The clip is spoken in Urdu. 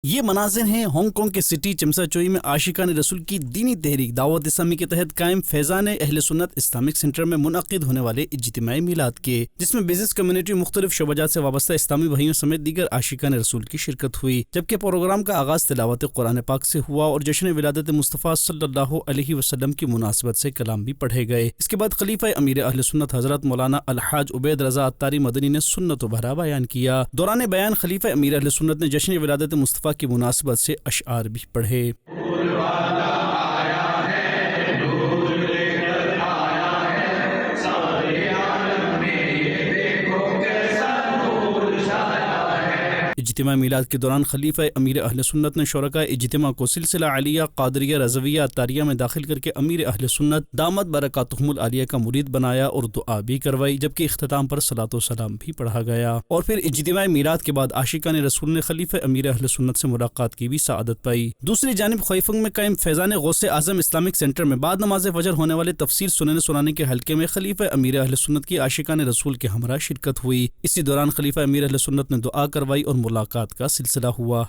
یہ مناظر ہیں ہانگ کانگ کے سٹی چمسا چوئی میں عاشقان رسول کی دینی تحریک دعوت اسلامی کے تحت قائم فیضان اہل سنت اسلامک سینٹر میں منعقد ہونے والے اجتماعی میلاد کے، جس میں بزنس کمیونٹی مختلف شعبات سے وابستہ اسلامی بھائیوں سمیت دیگر عاشقان رسول کی شرکت ہوئی، جبکہ پروگرام کا آغاز تلاوت قرآن پاک سے ہوا اور جشن ولادت مصطفیٰ صلی اللہ علیہ وسلم کی مناسبت سے کلام بھی پڑھے گئے۔ اس کے بعد خلیفہ امیر اہل سنت حضرت مولانا الحاج عبید رضا عطاری مدنی نے سنت و بھرا بیان کیا۔ دوران بیان خلیفہ امیر اہل سنت نے جشن ولادت مصطفیٰ کی مناسبت سے اشعار بھی پڑھے۔ اجتماع میلاد کے دوران خلیفہ امیر اہل سنت نے شرکاء اجتماع کو سلسلہ عالیہ قادریہ رضویہ عطاریہ میں داخل کر کے امیر اہل سنت دامت برکاتہم العالیہ کا مرید بنایا اور دعا بھی کروائی، جبکہ اختتام پر صلاۃ و سلام بھی پڑھا گیا۔ اور پھر اجتماع میلاد کے بعد عاشقان رسول نے خلیفہ امیر اہل سنت سے ملاقات کی بھی سعادت پائی۔ دوسری جانب خوئیفنگ میں قائم فیضان غوث اعظم اسلامک سینٹر میں بعد نماز فجر ہونے والے تفسیر سنانے کے حلقے میں خلیفہ امیر اہل سنت کی عاشقان رسول کے ہمراہ شرکت ہوئی۔ اسی دوران خلیفہ امیر اہل سنت نے دعا کروائی اور ملاقات کا سلسلہ ہوا۔